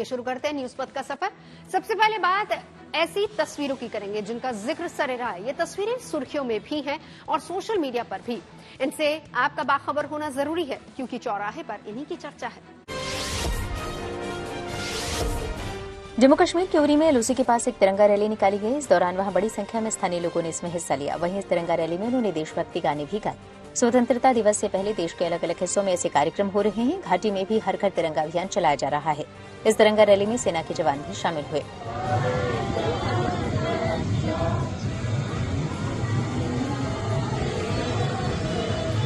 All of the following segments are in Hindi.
चलिए शुरू करते हैं न्यूज पथ का सफर। सबसे पहले बात ऐसी तस्वीरों की करेंगे जिनका जिक्र सरेरा है। ये तस्वीरें सुर्खियों में भी हैं और सोशल मीडिया पर भी। इनसे आपका बाखबर होना जरूरी है क्योंकि चौराहे पर इन्हीं की चर्चा है। जम्मू कश्मीर के उरी में एलओसी के पास एक तिरंगा रैली निकाली गई। इस दौरान वहां बड़ी संख्या में स्थानीय लोगों ने इसमें हिस्सा लिया। वहीं इस तिरंगा रैली में उन्होंने देशभक्ति गाने भी गाए। स्वतंत्रता दिवस से पहले देश के अलग अलग हिस्सों में ऐसे कार्यक्रम हो रहे हैं। घाटी में भी हर घर तिरंगा अभियान चलाया जा रहा है। इस तिरंगा रैली में सेना के जवान भी शामिल हुए।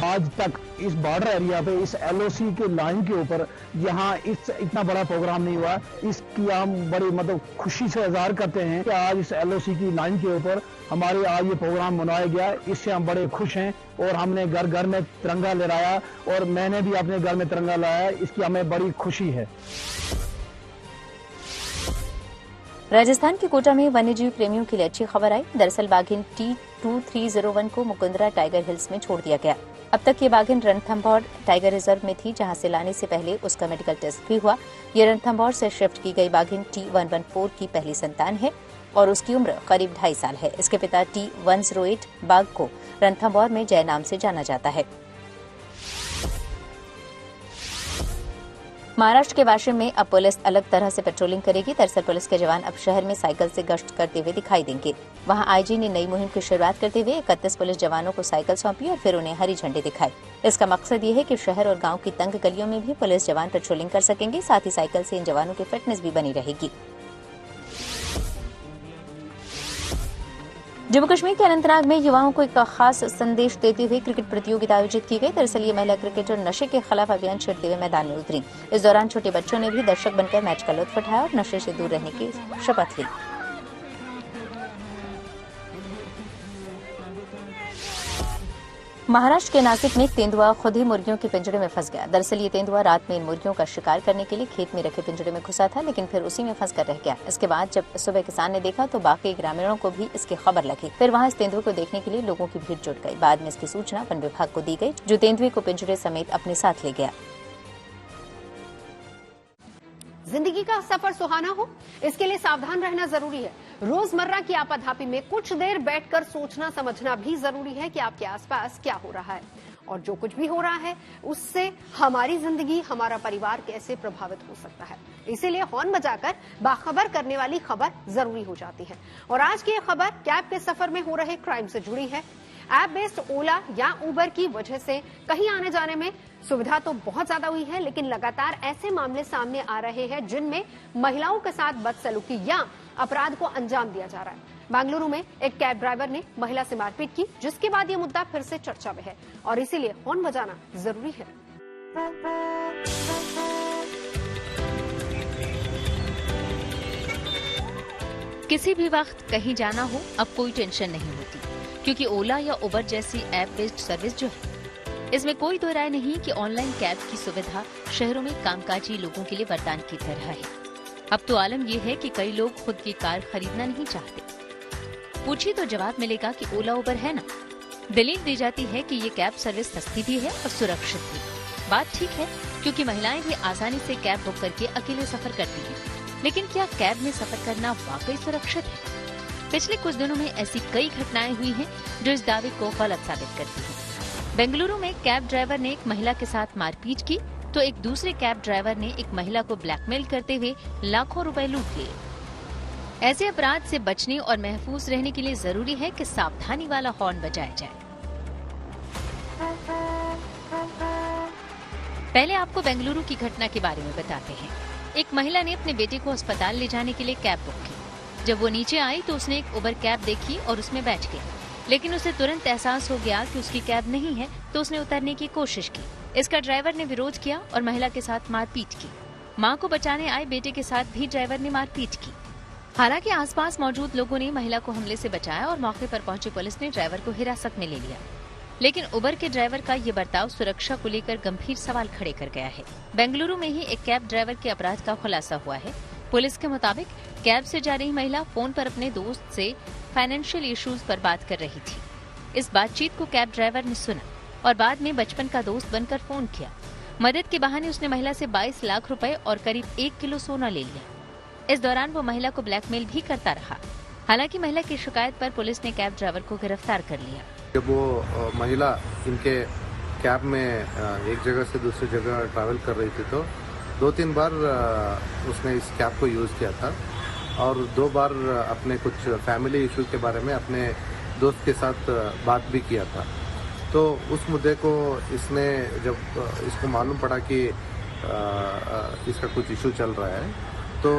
आज तक इस बॉर्डर एरिया पे इस एलओसी के लाइन के ऊपर यहाँ इतना बड़ा प्रोग्राम नहीं हुआ। इसकी हम बड़ी खुशी से इजहार करते हैं कि आज इस एलओसी की लाइन के ऊपर हमारे आज ये प्रोग्राम मनाया गया। इससे हम बड़े खुश हैं और हमने घर घर में तिरंगा लहराया और मैंने भी अपने घर में तिरंगा लाया। इसकी हमें बड़ी खुशी है। राजस्थान के कोटा में वन्यजीव प्रेमियों के लिए अच्छी खबर आई। दरअसल बाघिन T2301 को मुकुंदरा टाइगर हिल्स में छोड़ दिया गया। अब तक ये बाघिन रणथंभौर टाइगर रिजर्व में थी, जहां से लाने से पहले उसका मेडिकल टेस्ट भी हुआ। ये रणथंभौर से शिफ्ट की गई बाघिन T114 की पहली संतान है और उसकी उम्र करीब 2.5 साल है। इसके पिता T108 बाघ को रणथंभौर में जय नाम से जाना जाता है। महाराष्ट्र के वाशिम में अब पुलिस अलग तरह से पेट्रोलिंग करेगी। दरअसल पुलिस के जवान अब शहर में साइकिल से गश्त करते हुए दिखाई देंगे। वहां आईजी ने नई मुहिम की शुरुआत करते हुए 31 पुलिस जवानों को साइकिल सौंपी और फिर उन्हें हरी झंडी दिखाई। इसका मकसद ये है कि शहर और गांव की तंग गलियों में भी पुलिस जवान पेट्रोलिंग कर सकेंगे। साथ ही साइकिल से इन जवानों की फिटनेस भी बनी रहेगी। जम्मू कश्मीर के अनंतनाग में युवाओं को एक खास संदेश देते हुए क्रिकेट प्रतियोगिता आयोजित की गई। दरअसल ये महिला क्रिकेटर नशे के खिलाफ अभियान छेड़ते हुए मैदान में उतरी। इस दौरान छोटे बच्चों ने भी दर्शक बनकर मैच का लुत्फ उठाया और नशे से दूर रहने की शपथ ली। महाराष्ट्र के नासिक में एक तेंदुआ खुद ही मुर्गियों के पिंजरे में फंस गया। दरअसल ये तेंदुआ रात में इन मुर्गियों का शिकार करने के लिए खेत में रखे पिंजरे में घुसा था, लेकिन फिर उसी में फंसकर रह गया। इसके बाद जब सुबह किसान ने देखा तो बाकी ग्रामीणों को भी इसकी खबर लगी। फिर वहां इस तेंदुए को देखने के लिए लोगों की भीड़ जुट गई। बाद में इसकी सूचना वन विभाग को दी गई, जो तेंदुए को पिंजरे समेत अपने साथ ले गया। जिंदगी का सफर सुहाना हो, इसके लिए सावधान रहना जरूरी है। रोजमर्रा की आपाधापी में कुछ देर बैठकर सोचना समझना भी जरूरी है कि आपके आसपास क्या हो रहा है और जो कुछ भी हो रहा है उससे हमारी जिंदगी, हमारा परिवार कैसे प्रभावित हो सकता है। इसीलिए हॉर्न बजाकर बाखबर करने वाली खबर जरूरी हो जाती है। और आज की ये खबर कैब के सफर में हो रहे क्राइम से जुड़ी है। ऐप बेस्ड ओला या उबर की वजह से कहीं आने जाने में सुविधा तो बहुत ज्यादा हुई है, लेकिन लगातार ऐसे मामले सामने आ रहे हैं जिनमें महिलाओं के साथ बदसलूकी या अपराध को अंजाम दिया जा रहा है। बेंगलुरु में एक कैब ड्राइवर ने महिला से मारपीट की, जिसके बाद ये मुद्दा फिर से चर्चा में है और इसीलिए हॉर्न बजाना जरूरी है। किसी भी वक्त कहीं जाना हो अब कोई टेंशन नहीं होती, क्योंकि ओला या उबर जैसी ऐप बेस्ड सर्विस जो है, इसमें कोई दो राय नहीं कि ऑनलाइन कैब की सुविधा शहरों में कामकाजी लोगों के लिए वरदान की तरह है। अब तो आलम यह है कि कई लोग खुद की कार खरीदना नहीं चाहते। पूछिए तो जवाब मिलेगा कि ओला उबर है ना। दलील दी जाती है कि ये कैब सर्विस सस्ती भी है और सुरक्षित भी। बात ठीक है, क्योंकि महिलाएं भी आसानी से कैब बुक करके अकेले सफर करती हैं। लेकिन क्या कैब में सफर करना वाकई सुरक्षित है? पिछले कुछ दिनों में ऐसी कई घटनाएं हुई हैं जो इस दावे को गलत साबित करती हैं। बेंगलुरु में कैब ड्राइवर ने एक महिला के साथ मारपीट की तो एक दूसरे कैब ड्राइवर ने एक महिला को ब्लैकमेल करते हुए लाखों रुपए लूट लिए। ऐसे अपराध से बचने और महफूज रहने के लिए जरूरी है कि सावधानी वाला हॉर्न बजाया जाए। पहले आपको बेंगलुरु की घटना के बारे में बताते हैं। एक महिला ने अपने बेटे को अस्पताल ले जाने के लिए कैब बुक की। जब वो नीचे आई तो उसने एक उबर कैब देखी और उसमें बैठ गई, लेकिन उसे तुरंत एहसास हो गया कि उसकी कैब नहीं है, तो उसने उतरने की कोशिश की। इसका ड्राइवर ने विरोध किया और महिला के साथ मारपीट की। मां को बचाने आए बेटे के साथ भी ड्राइवर ने मारपीट की। हालांकि आसपास मौजूद लोगों ने महिला को हमले से बचाया और मौके पर पहुंची पुलिस ने ड्राइवर को हिरासत में ले लिया। लेकिन उबर के ड्राइवर का ये बर्ताव सुरक्षा को लेकर गंभीर सवाल खड़े कर गया है। बेंगलुरु में ही एक कैब ड्राइवर के अपराध का खुलासा हुआ है। पुलिस के मुताबिक कैब से जा रही महिला फोन पर अपने दोस्त से फाइनेंशियल इश्यूज पर बात कर रही थी। इस बातचीत को कैब ड्राइवर ने सुना और बाद में बचपन का दोस्त बनकर फोन किया। मदद के बहाने उसने महिला से 22 लाख रुपए और करीब 1 किलो सोना ले लिया। इस दौरान वो महिला को ब्लैकमेल भी करता रहा। हालांकि महिला की शिकायत पर पुलिस ने कैब ड्राइवर को गिरफ्तार कर लिया। जब वो महिला इनके कैब में एक जगह से दूसरी जगह ट्रैवल कर रही थी तो 2-3 बार उसने इस कैब को यूज़ किया था और 2 बार अपने कुछ फैमिली इशू के बारे में अपने दोस्त के साथ बात भी किया था। तो उस मुद्दे को इसने जब इसको मालूम पड़ा कि इसका कुछ इशू चल रहा है तो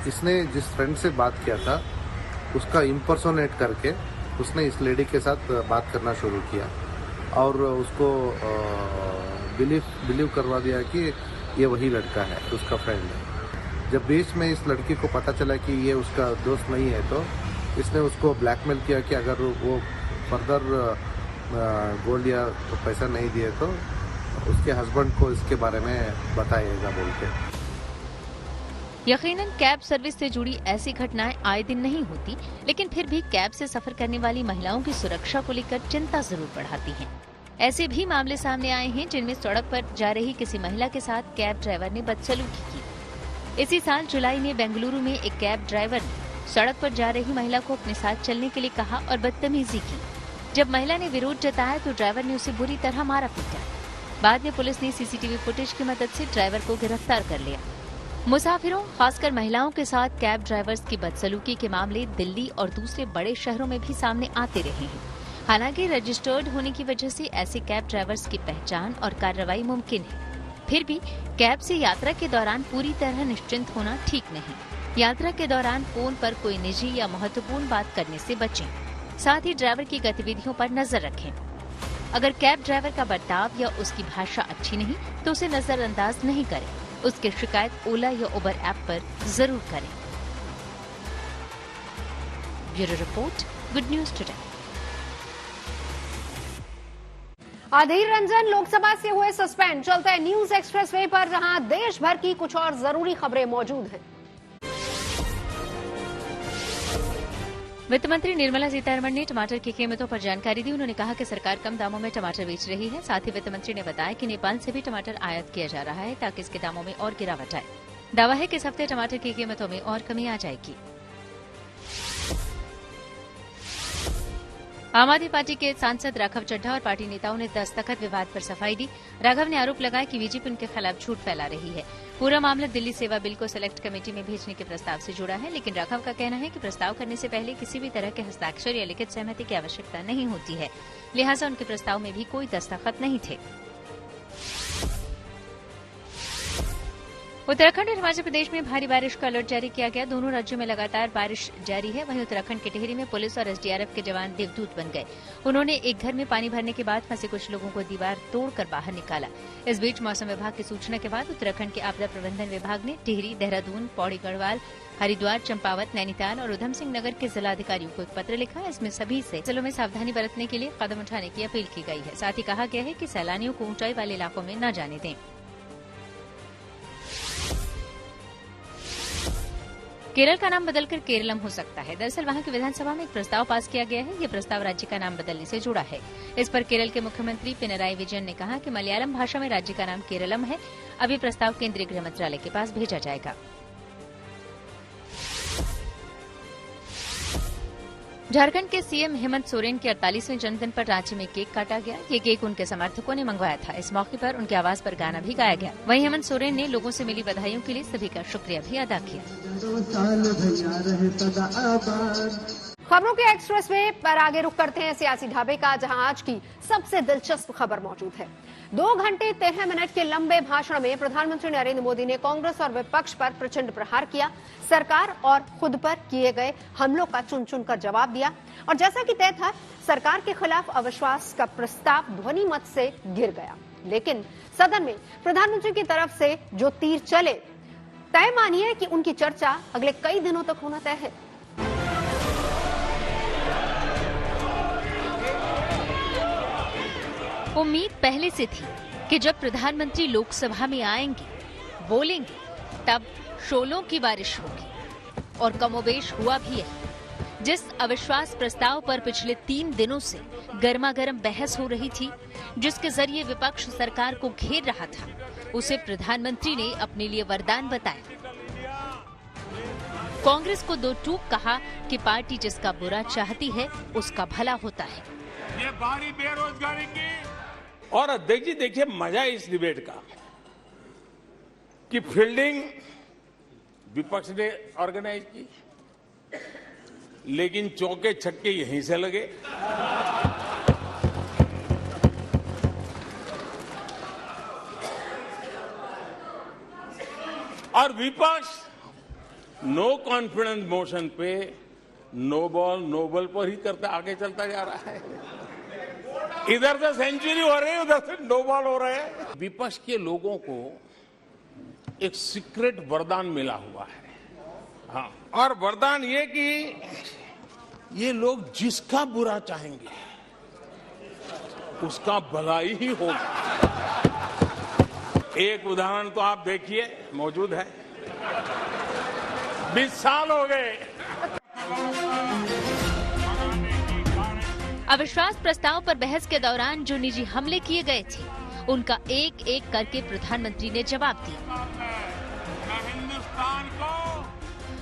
इसने जिस फ्रेंड से बात किया था उसका इम्पर्सोनेट करके उसने इस लेडी के साथ बात करना शुरू किया और उसको बिलीव करवा दिया कि ये वही लड़का है, उसका फ्रेंड है। जब बीच में इस लड़की को पता चला कि ये उसका दोस्त नहीं है तो इसने उसको ब्लैकमेल किया कि अगर वो फर्दर गोल्ड या पैसा नहीं दिए तो उसके हस्बैंड को इसके बारे में बताएगा बोल के। यकीनन कैब सर्विस से जुड़ी ऐसी घटनाएं आए दिन नहीं होती, लेकिन फिर भी कैब से सफर करने वाली महिलाओं की सुरक्षा को लेकर चिंता जरूर बढ़ाती हैं। ऐसे भी मामले सामने आए हैं जिनमें सड़क पर जा रही किसी महिला के साथ कैब ड्राइवर ने बदसलूकी की। इसी साल जुलाई में बेंगलुरु में एक कैब ड्राइवर ने सड़क पर जा रही महिला को अपने साथ चलने के लिए कहा और बदतमीजी की। जब महिला ने विरोध जताया तो ड्राइवर ने उसे बुरी तरह मारा पीटा। बाद में पुलिस ने सीसीटीवी फुटेज की मदद से ड्राइवर को गिरफ्तार कर लिया। मुसाफिरों, खासकर महिलाओं के साथ कैब ड्राइवर्स की बदसलूकी के मामले दिल्ली और दूसरे बड़े शहरों में भी सामने आते रहे हैं। हालांकि रजिस्टर्ड होने की वजह से ऐसे कैब ड्राइवर्स की पहचान और कार्रवाई मुमकिन है। फिर भी कैब से यात्रा के दौरान पूरी तरह निश्चिंत होना ठीक नहीं। यात्रा के दौरान फोन पर कोई निजी या महत्वपूर्ण बात करने से बचें। साथ ही ड्राइवर की गतिविधियों पर नजर रखें। अगर कैब ड्राइवर का बर्ताव या उसकी भाषा अच्छी नहीं तो उसे नजरअंदाज नहीं करें। उसकी शिकायत ओला या उबर ऐप पर जरूर करें। Bureau report, good news today. Adhir Ranjan Lok Sabha से हुए सस्पेंड। चलते हैं न्यूज एक्सप्रेसवे पर, जहां देश भर की कुछ और जरूरी खबरें मौजूद हैं। वित्त मंत्री निर्मला सीतारमण ने टमाटर की कीमतों पर जानकारी दी। उन्होंने कहा कि सरकार कम दामों में टमाटर बेच रही है। साथ ही वित्त मंत्री ने बताया कि नेपाल से भी टमाटर आयात किया जा रहा है ताकि इसके दामों में और गिरावट आए। दावा है कि इस हफ्ते टमाटर की कीमतों में और कमी आ जाएगी। आम आदमी पार्टी के सांसद राघव चड्ढा और पार्टी नेताओं ने दस्तखत विवाद पर सफाई दी। राघव ने आरोप लगाया कि बीजेपी उनके खिलाफ झूठ फैला रही है। पूरा मामला दिल्ली सेवा बिल को सेलेक्ट कमेटी में भेजने के प्रस्ताव से जुड़ा है, लेकिन राघव का कहना है कि प्रस्ताव करने से पहले किसी भी तरह के हस्ताक्षर या लिखित सहमति की आवश्यकता नहीं होती है, लिहाजा उनके प्रस्ताव में भी कोई दस्तखत नहीं थे। उत्तराखंड और हिमाचल प्रदेश में भारी बारिश का अलर्ट जारी किया गया। दोनों राज्यों में लगातार बारिश जारी है। वहीं उत्तराखंड के टिहरी में पुलिस और एसडीआरएफ के जवान देवदूत बन गए। उन्होंने एक घर में पानी भरने के बाद फंसे कुछ लोगों को दीवार तोड़कर बाहर निकाला। इस बीच मौसम विभाग की सूचना के बाद उत्तराखंड के आपदा प्रबंधन विभाग ने टिहरी, देहरादून, पौड़ी गढ़वाल, हरिद्वार, चंपावत, नैनीताल और उधम सिंह नगर के जिलाधिकारियों को एक पत्र लिखा। इसमें सभी से जिलों में सावधानी बरतने के लिए कदम उठाने की अपील की गई है। साथ ही कहा गया है कि सैलानियों को ऊंचाई वाले इलाकों में न जाने दें। केरल का नाम बदलकर केरलम हो सकता है। दरअसल वहां की विधानसभा में एक प्रस्ताव पास किया गया है। ये प्रस्ताव राज्य का नाम बदलने से जुड़ा है। इस पर केरल के मुख्यमंत्री पिनराई विजयन ने कहा कि मलयालम भाषा में राज्य का नाम केरलम है। अब ये प्रस्ताव केंद्रीय गृह मंत्रालय के पास भेजा जाएगा। झारखंड के सीएम हेमंत सोरेन के 48वें जन्मदिन पर रांची में केक काटा गया। ये केक उनके समर्थकों ने मंगवाया था। इस मौके पर उनकी आवाज पर गाना भी गाया गया। वहीं हेमंत सोरेन ने लोगों से मिली बधाइयों के लिए सभी का शुक्रिया भी अदा किया। खबरों के एक्सप्रेसवे पर आगे रुख करते हैं सियासी ढाबे का, जहां आज की सबसे दिलचस्प खबर मौजूद है। 2 घंटे 13 मिनट के लंबे भाषण में प्रधानमंत्री नरेंद्र मोदी ने कांग्रेस और विपक्ष पर प्रचंड प्रहार किया। सरकार और खुद पर किए गए हमलों का चुन चुन कर जवाब दिया और जैसा कि तय था, सरकार के खिलाफ अविश्वास का प्रस्ताव ध्वनि मत से गिर गया। लेकिन सदन में प्रधानमंत्री की तरफ से जो तीर चले, तय मानिए कि उनकी चर्चा अगले कई दिनों तक होना तय है। उम्मीद पहले से थी कि जब प्रधानमंत्री लोकसभा में आएंगे, बोलेंगे, तब शोलों की बारिश होगी और कमोबेश हुआ भी है। जिस अविश्वास प्रस्ताव पर पिछले 3 दिनों से गर्मागर्म बहस हो रही थी, जिसके जरिए विपक्ष सरकार को घेर रहा था, उसे प्रधानमंत्री ने अपने लिए वरदान बताया। कांग्रेस को दो टूक कहा कि पार्टी जिसका बुरा चाहती है उसका भला होता है। ये भारी बेरोजगारी की और देखिए मजा इस डिबेट का कि फील्डिंग विपक्ष ने ऑर्गेनाइज की, लेकिन चौके छक्के यहीं से लगे। और विपक्ष नो कॉन्फिडेंस मोशन पे नो बॉल नो बॉल पर ही करता आगे चलता जा रहा है। इधर से सेंचुरी हो रही है, उधर से नो बॉल हो रहे हैं। विपक्ष के लोगों को एक सीक्रेट वरदान मिला हुआ है। हाँ, और वरदान ये कि ये लोग जिसका बुरा चाहेंगे उसका भलाई ही होगा। एक उदाहरण तो आप देखिए, मौजूद है। 20 साल हो गए। अविश्वास प्रस्ताव पर बहस के दौरान जो निजी हमले किए गए थे, उनका एक एक करके प्रधानमंत्री ने जवाब दिया।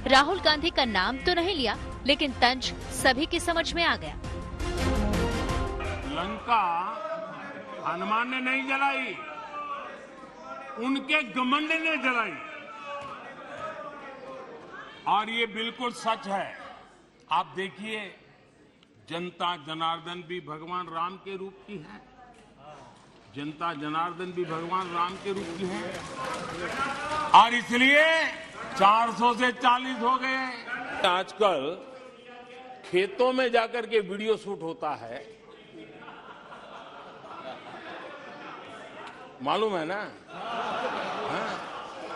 राहुल गांधी का नाम तो नहीं लिया, लेकिन तंज सभी की समझ में आ गया। लंका हनुमान ने नहीं जलाई, उनके घमंड ने जलाई। और ये बिल्कुल सच है। आप देखिए, जनता जनार्दन भी भगवान राम के रूप की है। जनता जनार्दन भी भगवान राम के रूप की है। और इसलिए 400 से 40 हो गए। आजकल खेतों में जाकर के वीडियो शूट होता है, मालूम है ना? हाँ?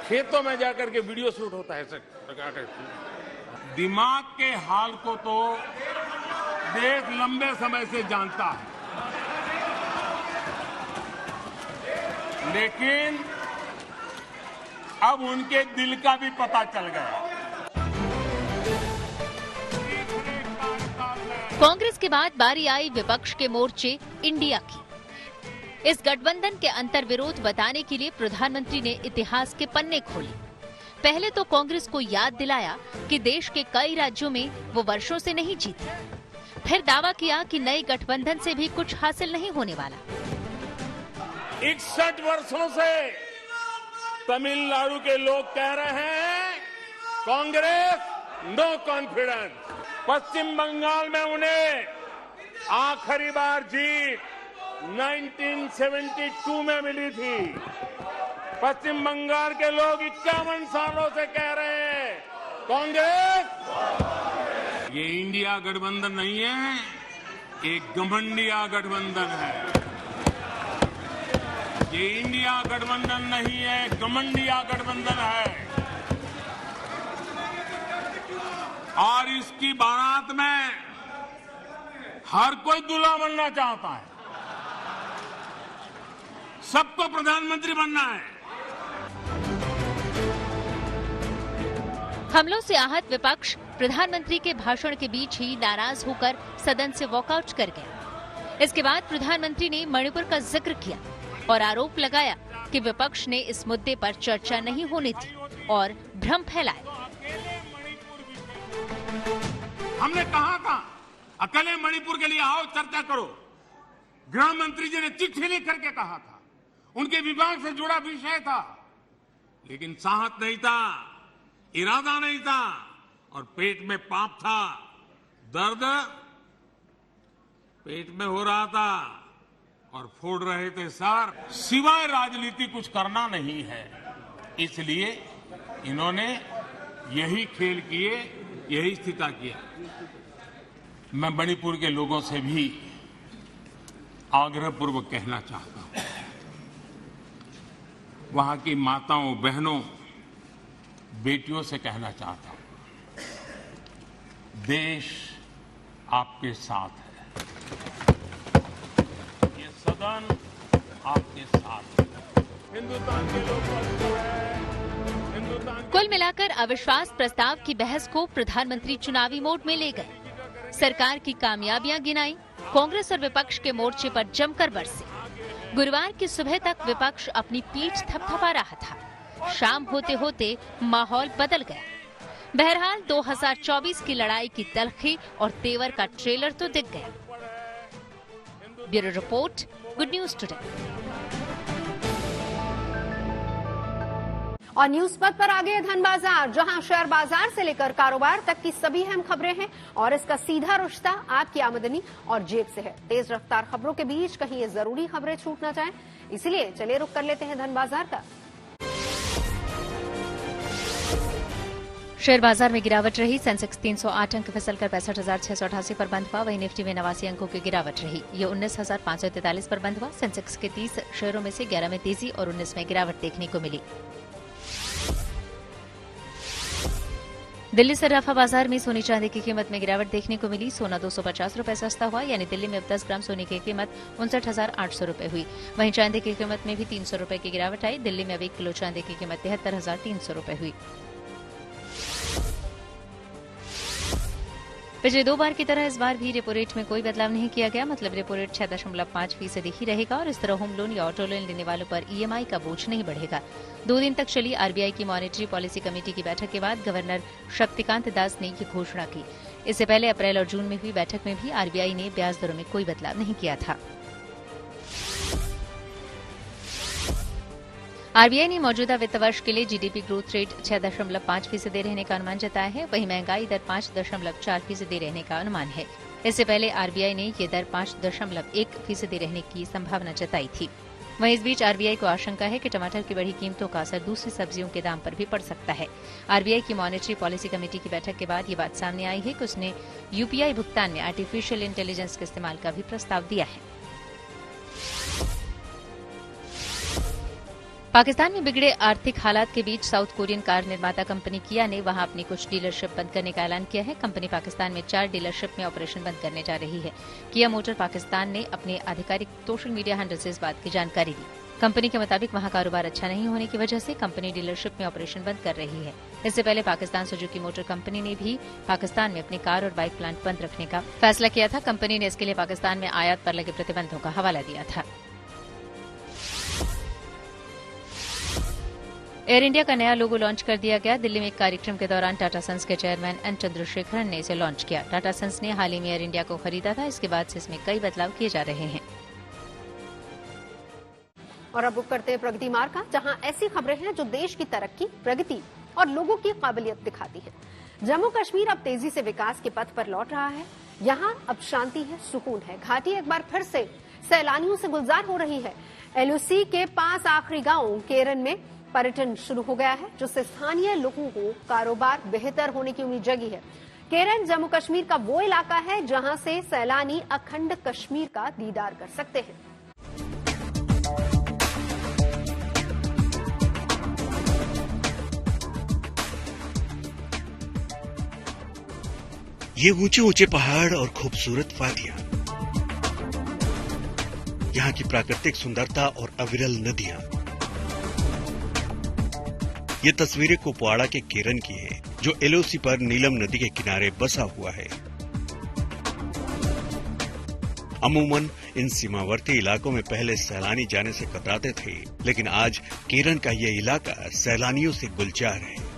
खेतों में जाकर के वीडियो शूट होता है। दिमाग के हाल को तो देश लंबे समय से जानता है, लेकिन अब उनके दिल का भी पता चल गया। कांग्रेस के बाद बारी आई विपक्ष के मोर्चे इंडिया की। इस गठबंधन के अंतर्विरोध बताने के लिए प्रधानमंत्री ने इतिहास के पन्ने खोले। पहले तो कांग्रेस को याद दिलाया कि देश के कई राज्यों में वो वर्षों से नहीं जीती। फिर दावा किया कि नए गठबंधन से भी कुछ हासिल नहीं होने वाला। 61 वर्षों से तमिलनाडु के लोग कह रहे हैं कांग्रेस नो कॉन्फिडेंस। पश्चिम बंगाल में उन्हें आखिरी बार जीत 1972 में मिली थी। पश्चिम बंगाल के लोग 51 सालों से कह रहे हैं कांग्रेस। ये इंडिया गठबंधन नहीं है, एक घमंडिया गठबंधन है। ये इंडिया गठबंधन नहीं है, घमंडिया गठबंधन है। और इसकी बारात में हर कोई दूल्हा बनना चाहता है, सबको प्रधानमंत्री बनना है। हमलों से आहत विपक्ष प्रधानमंत्री के भाषण के बीच ही नाराज होकर सदन से वॉकआउट कर गया। इसके बाद प्रधानमंत्री ने मणिपुर का जिक्र किया और आरोप लगाया कि विपक्ष ने इस मुद्दे पर चर्चा नहीं होने दी और भ्रम फैलाए। हमने कहा था अकेले मणिपुर के लिए आओ, चर्चा करो। गृह मंत्री जी ने चिट्ठी लिख करके कहा था, उनके विभाग से जुड़ा विषय था, लेकिन साहस नहीं था, इरादा नहीं था और पेट में पाप था, दर्द पेट में हो रहा था और फोड़ रहे थे सर। सिवाय राजनीति कुछ करना नहीं है, इसलिए इन्होंने यही खेल किए, यही स्थिति किया। मैं मणिपुर के लोगों से भी आग्रहपूर्वक कहना चाहता हूं, वहां की माताओं, बहनों, बेटियों से कहना चाहता हूं, देश आपके साथ है, ये सदन आपके साथ है। हिंदुस्तान के लोग कुल मिलाकर अविश्वास प्रस्ताव की बहस को प्रधानमंत्री चुनावी मोड में ले गए। सरकार की कामयाबियां गिनाई, कांग्रेस और विपक्ष के मोर्चे पर जमकर बरसे। गुरुवार की सुबह तक विपक्ष अपनी पीठ थपथपा रहा था। शाम होते होते माहौल बदल गया। बहरहाल 2024 की लड़ाई की तलखी और तेवर का ट्रेलर तो दिख गया। Bureau report, good news today. और न्यूज पथ पर आगे धन बाजार, जहां शेयर बाजार से लेकर कारोबार तक की सभी अहम खबरें हैं और इसका सीधा रिश्ता आपकी आमदनी और जेब से है। तेज रफ्तार खबरों के बीच कहीं ये जरूरी खबरें छूट न जाएं, इसलिए चलिए रुक कर लेते हैं धन बाजार का। शेयर बाजार में गिरावट रही। सेंसेक्स 308 अंक फिसलकर 65,688 पर बंद हुआ। वहीं निफ्टी में 89 अंकों की गिरावट रही। ये 19,543 पर बंद हुआ। सेंसेक्स के 30 शेयरों में से 11 में तेजी और 19 में गिरावट देखने को मिली। दिल्ली सर्राफा बाजार में सोने चांदी की कीमत में गिरावट देखने को मिली। सोना 250 रुपए सस्ता हुआ, यानी दिल्ली में अब 10 ग्राम सोने की कीमत 59,800 रुपए हुई। वहीं चांदी की कीमत में भी 300 रुपए की गिरावट आई। दिल्ली में अब 1 किलो चांदी की कीमत 73,300 रुपए हुई। पिछले 2 बार की तरह इस बार भी रेपो रेट में कोई बदलाव नहीं किया गया। मतलब रेपो रेट 6.5% ही रहेगा और इस तरह होम लोन या ऑटो लोन लेने वालों पर ईएमआई का बोझ नहीं बढ़ेगा। 2 दिन तक चली आरबीआई की मॉनेटरी पॉलिसी कमेटी की बैठक के बाद गवर्नर शक्तिकांत दास ने ये घोषणा की। इससे पहले अप्रैल और जून में हुई बैठक में भी आरबीआई ने ब्याज दरों में कोई बदलाव नहीं किया था। आरबीआई ने मौजूदा वित्त वर्ष के लिए जीडीपी ग्रोथ रेट 6.5% रहने का अनुमान जताया है। वहीं महंगाई दर 5.4% रहने का अनुमान है। इससे पहले आरबीआई ने ये दर 5.1% रहने की संभावना जताई थी। वहीं इस बीच आरबीआई को आशंका है कि टमाटर की बढ़ी कीमतों का असर दूसरी सब्जियों के दाम पर भी पड़ सकता है। आरबीआई की मॉनेटरी पॉलिसी कमेटी की बैठक के बाद ये बात सामने आई है कि उसने यूपीआई भुगतान में आर्टिफिशियल इंटेलिजेंस के इस्तेमाल का भी प्रस्ताव दिया है। पाकिस्तान में बिगड़े आर्थिक हालात के बीच साउथ कोरियन कार निर्माता कंपनी किया ने वहां अपनी कुछ डीलरशिप बंद करने का ऐलान किया है। कंपनी पाकिस्तान में 4 डीलरशिप में ऑपरेशन बंद करने जा रही है। किया मोटर पाकिस्तान ने अपने आधिकारिक सोशल मीडिया हैंडल से इस बात की जानकारी दी। कंपनी के मुताबिक वहां कारोबार अच्छा नहीं होने की वजह से कंपनी डीलरशिप में ऑपरेशन बंद कर रही है। इससे पहले पाकिस्तान सुजुकी मोटर कंपनी ने भी पाकिस्तान में अपने कार और बाइक प्लांट बंद रखने का फैसला किया था। कंपनी ने इसके लिए पाकिस्तान में आयात पर लगे प्रतिबंधों का हवाला दिया था। एयर इंडिया का नया लोगो लॉन्च कर दिया गया। दिल्ली में एक कार्यक्रम के दौरान टाटा सन्स के चेयरमैन एन चंद्रशेखरन ने इसे लॉन्च किया। टाटा सन्स ने हाल ही में एयर इंडिया को खरीदा था। इसके बाद से इसमें कई बदलाव किए जा रहे हैं। और अब बुक करते हैं प्रगति मार्ग का, जहां ऐसी खबरें हैं जो देश की तरक्की, प्रगति और लोगों की काबिलियत दिखाती है। जम्मू कश्मीर अब तेजी से विकास के पथ पर लौट रहा है। यहाँ अब शांति है, सुकून है। घाटी एक बार फिर से सैलानियों से गुलजार हो रही है। एलओसी के पास आखिरी गांव केरन में पर्यटन शुरू हो गया है, जिससे स्थानीय लोगों को कारोबार बेहतर होने की उम्मीद जगी है। केरन जम्मू कश्मीर का वो इलाका है जहां से सैलानी अखंड कश्मीर का दीदार कर सकते हैं। ये ऊंचे ऊंचे पहाड़ और खूबसूरत वादियां, यहाँ की प्राकृतिक सुंदरता और अविरल नदियां, ये तस्वीरें कुपवाड़ा के केरन की है, जो एलओसी पर नीलम नदी के किनारे बसा हुआ है। अमूमन इन सीमावर्ती इलाकों में पहले सैलानी जाने से कतराते थे, लेकिन आज केरन का ये इलाका सैलानियों से गुलजार है।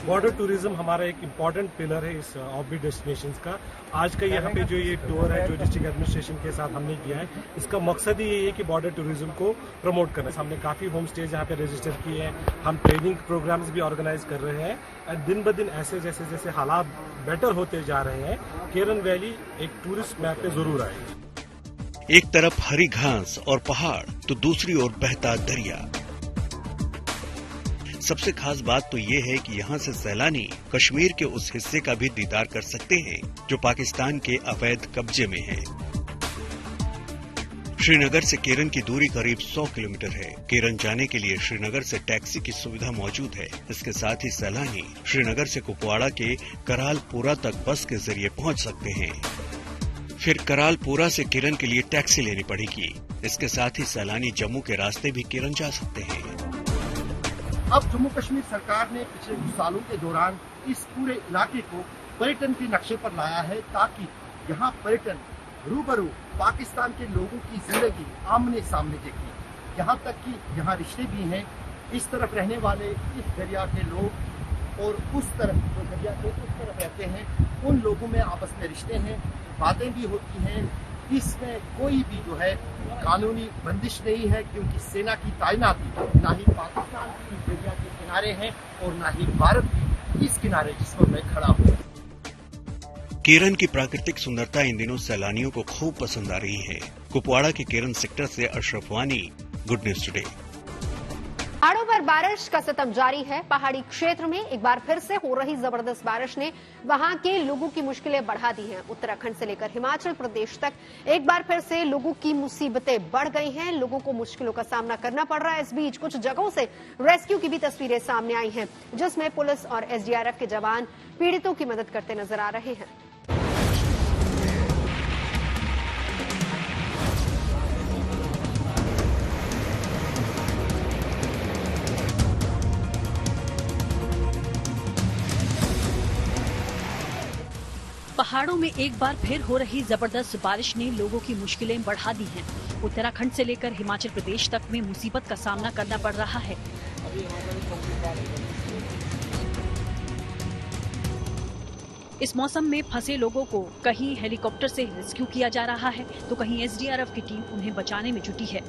बॉर्डर टूरिज्म हमारा एक इम्पॉर्टेंट पिलर है इस ऑफबीट डेस्टिनेशंस का। आज का यहाँ पे जो ये टूर है जो डिस्ट्रिक्ट एडमिनिस्ट्रेशन के साथ हमने किया है, इसका मकसद ही ये है कि बॉर्डर टूरिज्म को प्रमोट करना। हमने काफ़ी होम स्टेज यहाँ पे रजिस्टर किए हैं। हम ट्रेनिंग प्रोग्राम्स भी ऑर्गेनाइज कर रहे हैं और दिन ब दिन ऐसे जैसे जैसे हालात बेटर होते जा रहे हैं, केरन वैली एक टूरिस्ट मैप पे जरूर आएगी। एक तरफ हरी घास और पहाड़ तो दूसरी ओर बहता दरिया। सबसे खास बात तो ये है कि यहाँ से सैलानी कश्मीर के उस हिस्से का भी दीदार कर सकते हैं जो पाकिस्तान के अवैध कब्जे में है। श्रीनगर से केरन की दूरी करीब 100 किलोमीटर है। केरन जाने के लिए श्रीनगर से टैक्सी की सुविधा मौजूद है। इसके साथ ही सैलानी श्रीनगर से कुपवाड़ा के करालपुरा तक बस के जरिए पहुंच सकते हैं। फिर करालपुरा से केरन के लिए टैक्सी लेनी पड़ेगी। इसके साथ ही सैलानी जम्मू के रास्ते भी केरन जा सकते हैं। अब जम्मू कश्मीर सरकार ने पिछले कुछ सालों के दौरान इस पूरे इलाके को पर्यटन के नक्शे पर लाया है, ताकि यहाँ पर्यटन रूबरू पाकिस्तान के लोगों की जिंदगी आमने सामने देखी। यहाँ तक कि यहाँ रिश्ते भी हैं। इस तरफ रहने वाले इस दरिया के लोग और उस तरफ जो दरिया के उस तरफ रहते हैं, उन लोगों में आपस में रिश्ते हैं, बातें भी होती हैं। इसमें कोई भी जो है कानूनी बंदिश नहीं है, क्योंकि सेना की तैनाती ना ही पाकिस्तान की दरिया के किनारे है और ना ही भारत की इस किनारे जिस पर मैं खड़ा हूँ। केरन की प्राकृतिक सुंदरता इन दिनों सैलानियों को खूब पसंद आ रही है। कुपवाड़ा के केरन सेक्टर से अशरफ वानी, गुड न्यूज टुडे। पहाड़ों पर बारिश का सितम जारी है। पहाड़ी क्षेत्र में एक बार फिर से हो रही जबरदस्त बारिश ने वहां के लोगों की मुश्किलें बढ़ा दी हैं। उत्तराखंड से लेकर हिमाचल प्रदेश तक एक बार फिर से लोगों की मुसीबतें बढ़ गई हैं। लोगों को मुश्किलों का सामना करना पड़ रहा है। इस बीच कुछ जगहों से रेस्क्यू की भी तस्वीरें सामने आई हैं, जिसमें पुलिस और एसडीआरएफ के जवान पीड़ितों की मदद करते नजर आ रहे हैं। पहाड़ों में एक बार फिर हो रही जबरदस्त बारिश ने लोगों की मुश्किलें बढ़ा दी हैं। उत्तराखंड से लेकर हिमाचल प्रदेश तक में मुसीबत का सामना करना पड़ रहा है। इस मौसम में फंसे लोगों को कहीं हेलीकॉप्टर से रेस्क्यू किया जा रहा है, तो कहीं एसडीआरएफ की टीम उन्हें बचाने में जुटी है।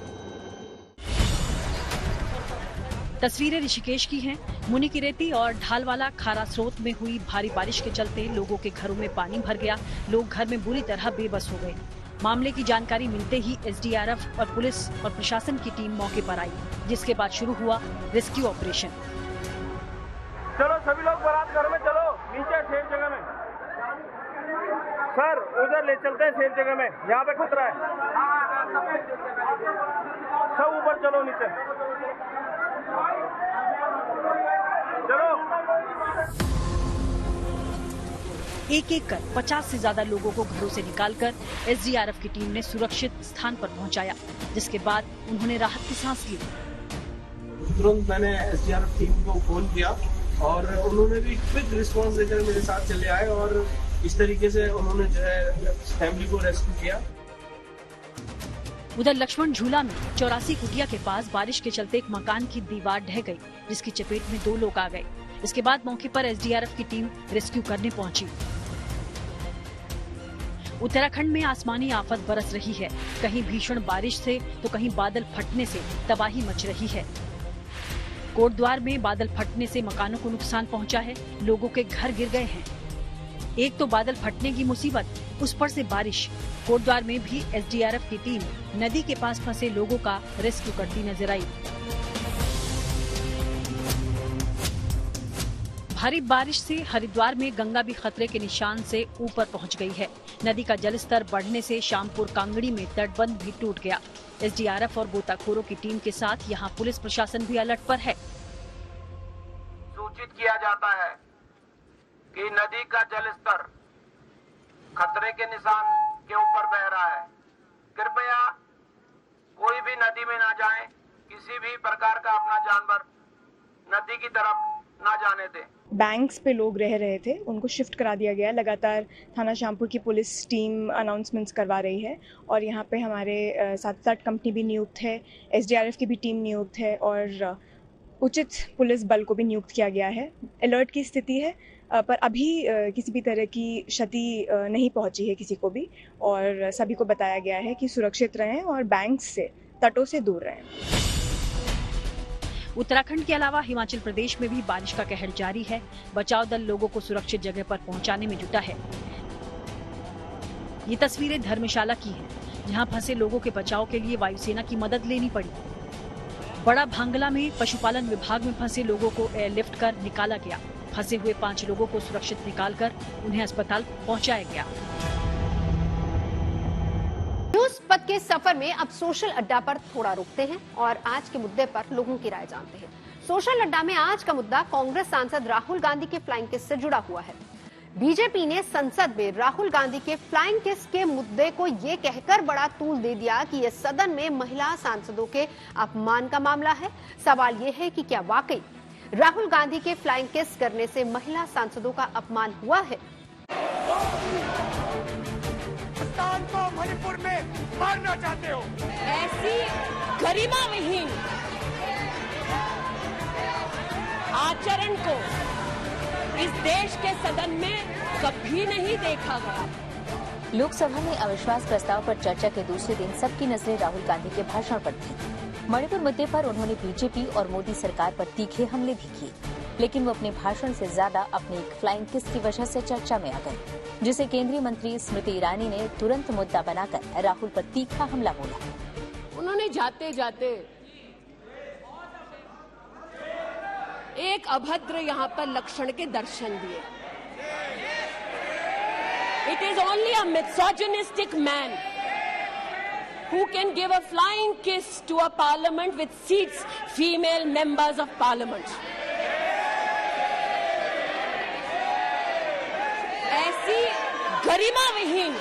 तस्वीरें ऋषिकेश की हैं। मुनिकीरेती और ढालवाला खारा स्रोत में हुई भारी बारिश के चलते लोगों के घरों में पानी भर गया। लोग घर में बुरी तरह बेबस हो गए। मामले की जानकारी मिलते ही एसडीआरएफ और पुलिस और प्रशासन की टीम मौके पर आई, जिसके बाद शुरू हुआ रेस्क्यू ऑपरेशन। चलो सभी लोग बारात घर में चलो, नीचे सेफ जगह में। सर उधर ले चलते हैं सेफ जगह में, यहाँ पे खतरा है। सब ऊपर चलो, नीचे चलो। एक एक कर 50 से ज्यादा लोगों को घरों से निकालकर एसडीआरएफ की टीम ने सुरक्षित स्थान पर पहुंचाया, जिसके बाद उन्होंने राहत की सांस ली। तुरंत मैंने एसडीआरएफ टीम को फोन किया और उन्होंने भी क्विक रिस्पांस देकर मेरे साथ चले आए और इस तरीके से उन्होंने जो है फैमिली को रेस्क्यू किया। उधर लक्ष्मण झूला में 84 कुटिया के पास बारिश के चलते एक मकान की दीवार ढह गई, जिसकी चपेट में 2 लोग आ गए। इसके बाद मौके पर एसडीआरएफ की टीम रेस्क्यू करने पहुंची। उत्तराखंड में आसमानी आफत बरस रही है। कहीं भीषण बारिश से तो कहीं बादल फटने से तबाही मच रही है। कोटद्वार में बादल फटने से मकानों को नुकसान पहुंचा है। लोगों के घर गिर गए हैं। एक तो बादल फटने की मुसीबत, उस पर से बारिश। कोटद्वार में भी एसडीआरएफ की टीम नदी के पास फंसे लोगों का रेस्क्यू करती नजर आई। भारी बारिश से हरिद्वार में गंगा भी खतरे के निशान से ऊपर पहुंच गई है। नदी का जलस्तर बढ़ने से शामपुर कांगड़ी में तटबंध भी टूट गया। एसडीआरएफ और गोताखोरों की टीम के साथ यहां पुलिस प्रशासन भी अलर्ट पर है। सूचित किया जाता है कि नदी का जलस्तर खतरे के निशान के ऊपर बह रहा है। कृपया कोई भी नदी में ना जाए, किसी भी प्रकार का अपना जानवर नदी की तरफ ना जाने दें। बैंक्स पे लोग रह रहे थे, उनको शिफ्ट करा दिया गया। लगातार थाना शामपुर की पुलिस टीम अनाउंसमेंट्स करवा रही है और यहाँ पे हमारे साथ कंपनी भी नियुक्त है, एसडीआरएफ की भी टीम नियुक्त है और उचित पुलिस बल को भी नियुक्त किया गया है। अलर्ट की स्थिति है, पर अभी किसी भी तरह की क्षति नहीं पहुंची है किसी को भी, और सभी को बताया गया है कि सुरक्षित रहें और बैंक्स से, तटों से दूर रहें। उत्तराखंड के अलावा हिमाचल प्रदेश में भी बारिश का कहर जारी है। बचाव दल लोगों को सुरक्षित जगह पर पहुंचाने में जुटा है। ये तस्वीरें धर्मशाला की हैं, जहां फंसे लोगों के बचाव के लिए वायुसेना की मदद लेनी पड़ी। बड़ा भांगला में पशुपालन विभाग में फंसे लोगों को एयरलिफ्ट कर निकाला गया। फंसे हुए 5 लोगों को सुरक्षित निकालकर उन्हें अस्पताल पहुंचाया गया। न्यूज पथ के सफर में अब सोशल अड्डा पर थोड़ा रुकते हैं और आज के मुद्दे पर लोगों की राय जानते हैं। सोशल अड्डा में आज का मुद्दा कांग्रेस सांसद राहुल गांधी के फ्लाइंग किस से जुड़ा हुआ है। बीजेपी ने संसद में राहुल गांधी के फ्लाइंग किस के मुद्दे को ये कहकर बड़ा तूल दे दिया कि ये सदन में महिला सांसदों के अपमान का मामला है। सवाल ये है कि क्या वाकई राहुल गांधी के फ्लाइंग किस करने से महिला सांसदों का अपमान हुआ है। मणिपुर में मारना चाहते हो। ऐसी गरिमा विहीन आचरण को इस देश के सदन में कभी नहीं देखा गया। लोकसभा में अविश्वास प्रस्ताव पर चर्चा के दूसरे दिन सबकी नजरें राहुल गांधी के भाषण पर थी। मणिपुर मुद्दे पर उन्होंने बीजेपी और मोदी सरकार पर तीखे हमले भी किए, लेकिन वो अपने भाषण से ज्यादा अपनी एक फ्लाइंग किस की वजह से चर्चा में आ गए, जिसे केंद्रीय मंत्री स्मृति ईरानी ने तुरंत मुद्दा बनाकर राहुल पर तीखा हमला बोला। उन्होंने जाते जाते एक अभद्र यहाँ पर लक्षण के दर्शन दिए। It is only a misogynistic man who can give a flying kiss to a parliament which seats female members of parliament. ऐसी गरिमा विहीन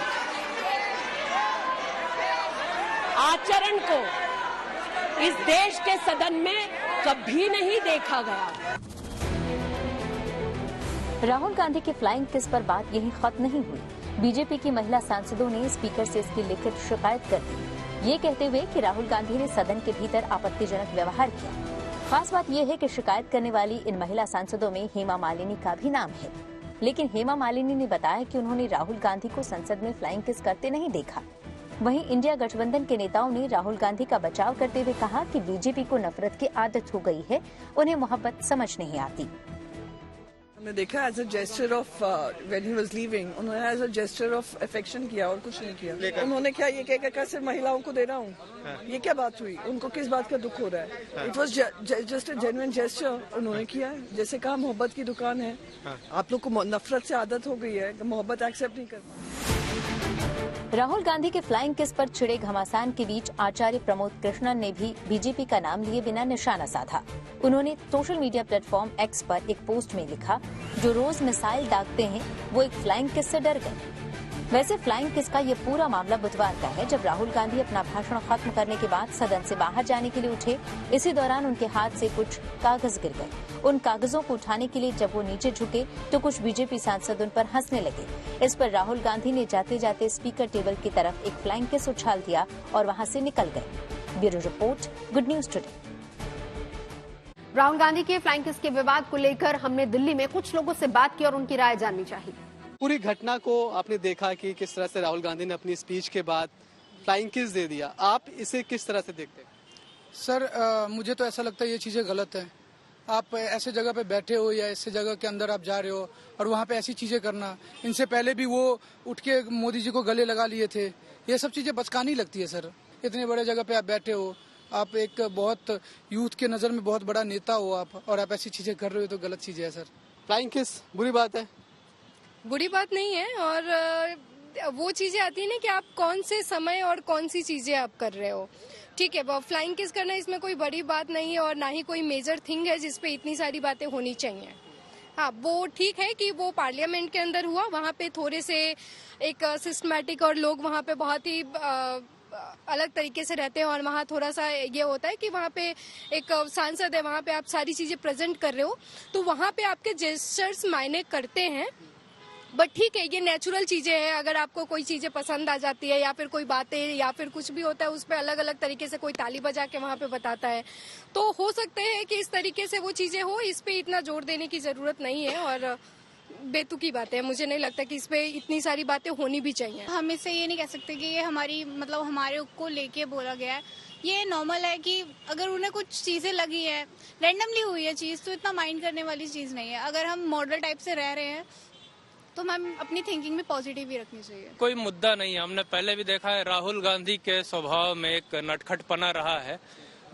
आचरण को इस देश के सदन में कभी नहीं देखा गया। राहुल गांधी के फ्लाइंग किस पर बात यहीं खत्म नहीं हुई। बीजेपी की महिला सांसदों ने स्पीकर से इसकी लिखित शिकायत कर दी, ये कहते हुए कि राहुल गांधी ने सदन के भीतर आपत्तिजनक व्यवहार किया। खास बात यह है कि शिकायत करने वाली इन महिला सांसदों में हेमा मालिनी का भी नाम है, लेकिन हेमा मालिनी ने बताया कि उन्होंने राहुल गांधी को संसद में फ्लाइंग किस करते नहीं देखा। वहीं इंडिया गठबंधन के नेताओं ने राहुल गांधी का बचाव करते हुए कहा कि बीजेपी को नफरत की आदत हो गई है, उन्हें मोहब्बत समझ नहीं आती। हमने देखा as a gesture of when he was leaving, उन्होंने as a gesture of affection किया और कुछ नहीं किया। उन्होंने क्या ये कहकर कैसे महिलाओं को दे रहा हूँ, ये क्या बात हुई? उनको किस बात का दुख हो रहा है? It was just a genuine gesture उन्होंने किया है। जैसे कहा मोहब्बत की दुकान है, आप लोग को नफरत से आदत हो गई है, मोहब्बत एक्सेप्ट नहीं करना। राहुल गांधी के फ्लाइंग किस पर छिड़े घमासान के बीच आचार्य प्रमोद कृष्णन ने भी बीजेपी का नाम लिए बिना निशाना साधा। उन्होंने सोशल मीडिया प्लेटफॉर्म एक्स पर एक पोस्ट में लिखा, जो रोज मिसाइल दागते हैं वो एक फ्लाइंग किस से डर गए। वैसे फ्लाइंग किस का ये पूरा मामला बुधवार का है, जब राहुल गांधी अपना भाषण खत्म करने के बाद सदन से बाहर जाने के लिए उठे। इसी दौरान उनके हाथ से कुछ कागज गिर गए। उन कागजों को उठाने के लिए जब वो नीचे झुके तो कुछ बीजेपी सांसद उन पर हंसने लगे। इस पर राहुल गांधी ने जाते जाते स्पीकर टेबल की तरफ एक फ्लाइंग किस उछाल दिया और वहां से निकल गए। Bureau report, good news today. Rahul Gandhi के फ्लाइंग किस के विवाद को लेकर हमने दिल्ली में कुछ लोगों से बात की और उनकी राय जाननी चाहिए। पूरी घटना को आपने देखा कि किस तरह से राहुल गांधी ने अपनी स्पीच के बाद फ्लाइंग किस दे दिया। आप इसे किस तरह से देखते हैं? सर मुझे तो ऐसा लगता है ये चीजें गलत है। आप ऐसे जगह पे बैठे हो या ऐसे जगह के अंदर आप जा रहे हो और वहाँ पे ऐसी चीजें करना, इनसे पहले भी वो उठ के मोदी जी को गले लगा लिए थे। ये सब चीजें बचकानी लगती है सर। इतने बड़े जगह पे आप बैठे हो, आप एक बहुत यूथ के नजर में बहुत बड़ा नेता हो आप, और आप ऐसी चीजें कर रहे हो तो गलत चीजें है सर। फ्लाइंग किस बुरी बात है? बुरी बात नहीं है, और वो चीजें आती है ना कि आप कौन से समय और कौन सी चीजें आप कर रहे हो। ठीक है, फ्लाइंग किस करना इसमें कोई बड़ी बात नहीं है और ना ही कोई मेजर थिंग है जिसपे इतनी सारी बातें होनी चाहिए। हाँ, वो ठीक है कि वो पार्लियामेंट के अंदर हुआ, वहाँ पे थोड़े से एक सिस्टमैटिक और लोग वहाँ पे बहुत ही अलग तरीके से रहते हैं और वहाँ थोड़ा सा ये होता है कि वहाँ पे एक सांसद है, वहाँ पे आप सारी चीजें प्रेजेंट कर रहे हो तो वहाँ पे आपके जेस्चर्स मायने करते हैं। बट ठीक है, ये नेचुरल चीजें हैं। अगर आपको कोई चीजें पसंद आ जाती है या फिर कोई बातें या फिर कुछ भी होता है उस पर अलग अलग तरीके से कोई ताली बजा के वहाँ पे बताता है, तो हो सकते हैं कि इस तरीके से वो चीजें हो। इस पे इतना जोर देने की जरूरत नहीं है और बेतुकी बात है। मुझे नहीं लगता कि इस पे इतनी सारी बातें होनी भी चाहिए। हम इससे ये नहीं कह सकते कि ये हमारी हमारे को लेके बोला गया है। ये नॉर्मल है कि अगर उन्हें कुछ चीजें लगी है, रैंडमली हुई है चीज, तो इतना माइंड करने वाली चीज नहीं है। अगर हम मॉडल टाइप से रह रहे हैं तो हमें अपनी थिंकिंग में पॉजिटिव ही रखनी चाहिए। कोई मुद्दा नहीं है। हमने पहले भी देखा है राहुल गांधी के स्वभाव में एक नटखटपना रहा है।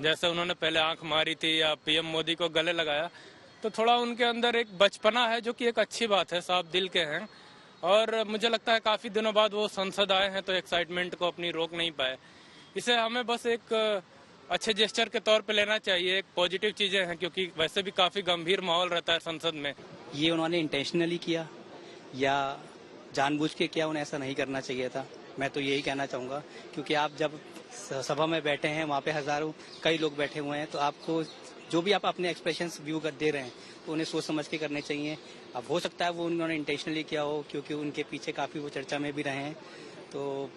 जैसे उन्होंने पहले आंख मारी थी या पीएम मोदी को गले लगाया, तो थोड़ा उनके अंदर एक बचपना है जो कि एक अच्छी बात है, साफ दिल के हैं। और मुझे लगता है काफी दिनों बाद वो संसद आए हैं तो एक्साइटमेंट को अपनी रोक नहीं पाए। इसे हमें बस एक अच्छे जेस्चर के तौर पे लेना चाहिए। एक पॉजिटिव चीजें हैं क्योंकि वैसे भी काफी गंभीर माहौल रहता है संसद में। ये उन्होंने इंटेंशनली किया या जानबूझ के किया, उन्हें ऐसा नहीं करना चाहिए था। मैं तो यही कहना चाहूँगा, क्योंकि आप जब सभा में बैठे हैं, वहाँ पे हजारों कई लोग बैठे हुए हैं, तो आपको जो भी आप अपने एक्सप्रेशंस व्यू कर दे रहे हैं तो उन्हें सोच समझ के करने चाहिए। अब हो सकता है वो उन्होंने इंटेंशनली किया हो, क्योंकि उनके पीछे काफ़ी वो चर्चा में भी रहे हैं। तो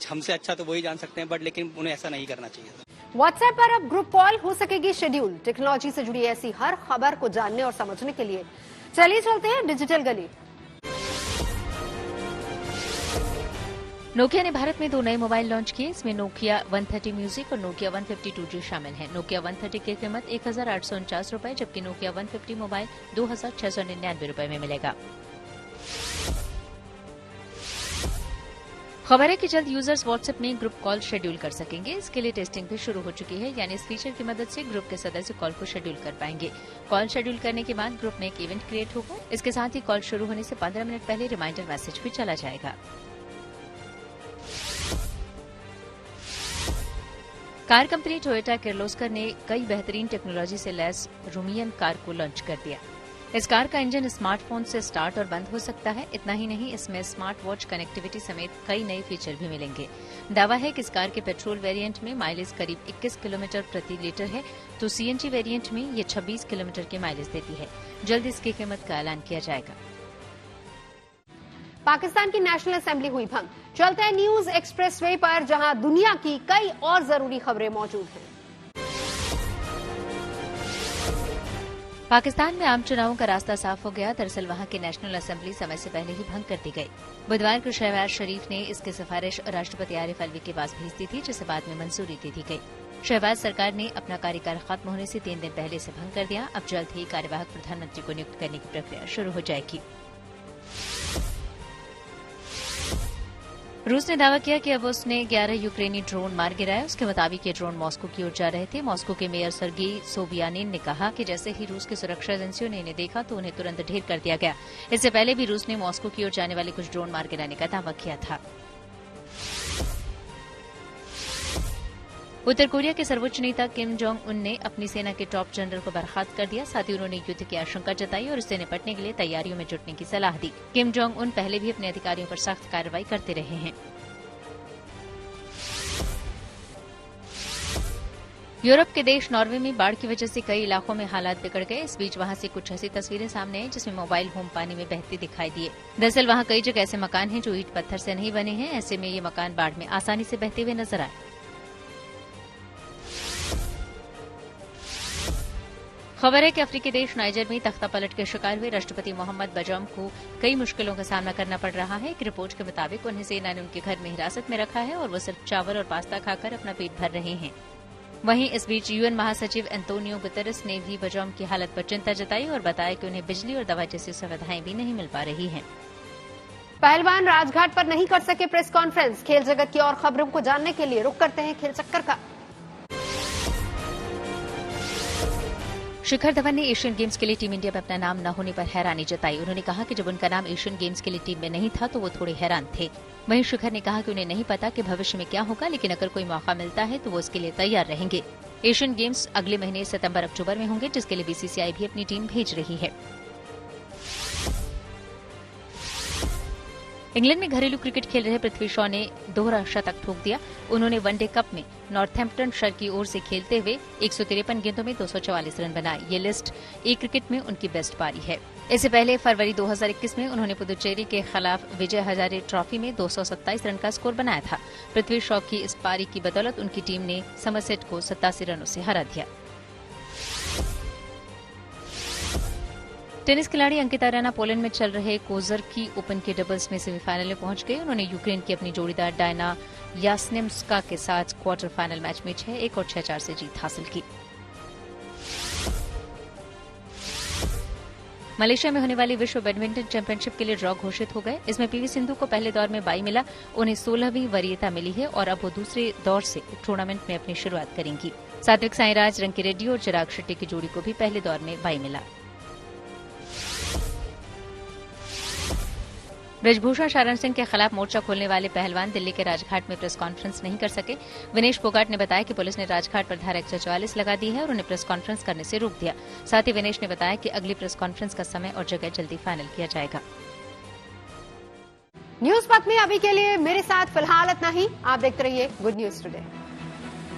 हमसे अच्छा तो वही जान सकते हैं, बट लेकिन उन्हें ऐसा नहीं करना चाहिए था। व्हाट्सएप पर अब ग्रुप कॉल हो सकेगी शेड्यूल। टेक्नोलॉजी से जुड़ी ऐसी हर खबर को जानने और समझने के लिए चलिए चलते हैं डिजिटल गली। नोकिया ने भारत में 2 नए मोबाइल लॉन्च किए। इसमें नोकिया 130 म्यूजिक और नोकिया 150 2G शामिल है। नोकिया 130 की कीमत 1,849 रुपए, जबकि नोकिया 150 मोबाइल 2,699 रुपए में मिलेगा। खबर है कि जल्द यूजर्स व्हाट्सएप में ग्रुप कॉल शेड्यूल कर सकेंगे। इसके लिए टेस्टिंग भी शुरू हो चुकी है, यानी इस फीचर की मदद से ग्रुप के सदस्य कॉल को शेड्यूल कर पाएंगे। कॉल शेड्यूल करने के बाद ग्रुप में एक इवेंट क्रिएट होगा। इसके साथ ही कॉल शुरू होने से 15 मिनट पहले रिमाइंडर मैसेज भी चला जाएगा। कार कंपनी टोयोटा किर्लोस्कर ने कई बेहतरीन टेक्नोलॉजी से लैस रूमियन कार को लॉन्च कर दिया। इस कार का इंजन स्मार्टफोन से स्टार्ट और बंद हो सकता है। इतना ही नहीं, इसमें स्मार्ट वॉच कनेक्टिविटी समेत कई नए फीचर भी मिलेंगे। दावा है कि इस कार के पेट्रोल वेरिएंट में माइलेज करीब 21 किलोमीटर प्रति लीटर है, तो सीएनजी वेरिएंट में ये 26 किलोमीटर की माइलेज देती है। जल्द इसकी कीमत का ऐलान किया जाएगा। पाकिस्तान की नेशनल असेंबली हुई भंग। चलते हैं न्यूज एक्सप्रेसवे पर, जहां दुनिया की कई और जरूरी खबरें मौजूद हैं। पाकिस्तान में आम चुनावों का रास्ता साफ हो गया। दरअसल वहां की नेशनल असेंबली समय से पहले ही भंग कर दी गई। बुधवार को शहबाज शरीफ ने इसकी सिफारिश राष्ट्रपति आरिफ अलवी के पास भेज दी थी, जिसे बाद में मंजूरी दे दी गई। शहबाज सरकार ने अपना कार्यकाल खत्म होने से 3 दिन पहले से भंग कर दिया। अब जल्द ही कार्यवाहक प्रधानमंत्री को नियुक्त करने की प्रक्रिया शुरू हो जाएगी। रूस ने दावा किया कि अब उसने 11 यूक्रेनी ड्रोन मार गिराया। उसके मुताबिक ये ड्रोन मॉस्को की ओर जा रहे थे। मॉस्को के मेयर सर्गेई सोबियानिन ने कहा कि जैसे ही रूस की सुरक्षा एजेंसियों ने इन्हें देखा तो उन्हें तुरंत ढेर कर दिया गया। इससे पहले भी रूस ने मॉस्को की ओर जाने वाले कुछ ड्रोन मार गिराने का दावा किया था। उत्तर कोरिया के सर्वोच्च नेता किम जोंग उन ने अपनी सेना के टॉप जनरल को बर्खास्त कर दिया। साथ ही उन्होंने युद्ध की आशंका जताई और इससे निपटने के लिए तैयारियों में जुटने की सलाह दी। किम जोंग उन पहले भी अपने अधिकारियों पर सख्त कार्रवाई करते रहे हैं। यूरोप के देश नॉर्वे में बाढ़ की वजह से कई इलाकों में हालात बिगड़ गए। इस बीच वहां से कुछ ऐसी तस्वीरें सामने आई जिसमें मोबाइल होम पानी में बहते दिखाई दिए। दरअसल वहां कई जगह ऐसे मकान हैं जो ईंट पत्थर से नहीं बने हैं। ऐसे में ये मकान बाढ़ में आसानी से बहते हुए नजर आए। खबर है कि अफ्रीकी देश नाइजर में तख्ता पलट के शिकार हुए राष्ट्रपति मोहम्मद बजौम को कई मुश्किलों का सामना करना पड़ रहा है। एक रिपोर्ट के मुताबिक उन्हें सेना ने उनके घर में हिरासत में रखा है और वो सिर्फ चावल और पास्ता खाकर अपना पेट भर रहे हैं। वहीं इस बीच यूएन महासचिव एंटोनियो गुतेरेस ने भी बजौम की हालत पर चिंता जताई और बताया कि उन्हें बिजली और दवा जैसी सुविधाएं भी नहीं मिल पा रही हैं। पहलवान राजघाट पर नहीं कर सके प्रेस कॉन्फ्रेंस। खेल जगत की और खबरों को जानने के लिए रुख करते हैं खेल चक्कर का। शिखर धवन ने एशियन गेम्स के लिए टीम इंडिया में अपना नाम न होने पर हैरानी जताई। उन्होंने कहा कि जब उनका नाम एशियन गेम्स के लिए टीम में नहीं था तो वो थोड़े हैरान थे। वहीं शिखर ने कहा कि उन्हें नहीं पता कि भविष्य में क्या होगा, लेकिन अगर कोई मौका मिलता है तो वो इसके लिए तैयार रहेंगे। एशियन गेम्स अगले महीने सितंबर-अक्टूबर में होंगे, जिसके लिए बीसीसीआई भी अपनी टीम भेज रही है। इंग्लैंड में घरेलू क्रिकेट खेल रहे पृथ्वी शॉ ने दोहरा शतक ठोक दिया। उन्होंने वनडे कप में नॉर्थैम्प्टन शर की ओर से खेलते हुए 153 गेंदों में 244 रन बनाए। ये लिस्ट ए क्रिकेट में उनकी बेस्ट पारी है। इससे पहले फरवरी 2021 में उन्होंने पुदुचेरी के खिलाफ विजय हजारे ट्रॉफी में 227 रन का स्कोर बनाया था। पृथ्वी शॉ की इस पारी की बदौलत उनकी टीम ने समरसेट को 87 रनों से हरा दिया। टेनिस खिलाड़ी अंकिता रैना पोलैंड में चल रहे कोजरकी ओपन के डबल्स में सेमीफाइनल में पहुंच गए। उन्होंने यूक्रेन की अपनी जोड़ीदार डायना यास्नेम्स्का के साथ क्वार्टर फाइनल मैच में 6-1 और 6-4 से जीत हासिल की। मलेशिया में होने वाली विश्व बैडमिंटन चैंपियनशिप के लिए ड्रॉ घोषित हो गए। इसमें पीवी सिंधु को पहले दौर में बाई मिला। उन्हें 16वीं वरीयता मिली है और अब वो दूसरे दौर से टूर्नामेंट में अपनी शुरुआत करेंगी। सात्विक साईराज, रंकी रेड्डी और चिराग शेट्टी की जोड़ी को भी पहले दौर में बाई मिला। ब्रजभूषण शरण सिंह के खिलाफ मोर्चा खोलने वाले पहलवान दिल्ली के राजघाट में प्रेस कॉन्फ्रेंस नहीं कर सके। विनेश फोगाट ने बताया कि पुलिस ने राजघाट पर धारा 144 लगा दी है और उन्हें प्रेस कॉन्फ्रेंस करने से रोक दिया। साथ ही विनेश ने बताया कि अगली प्रेस कॉन्फ्रेंस का समय और जगह जल्दी फाइनल किया जाएगा। न्यूज पथ में अभी के लिए मेरे साथ फिलहाल इतना ही। आप देखते रहिए गुड न्यूज टुडे।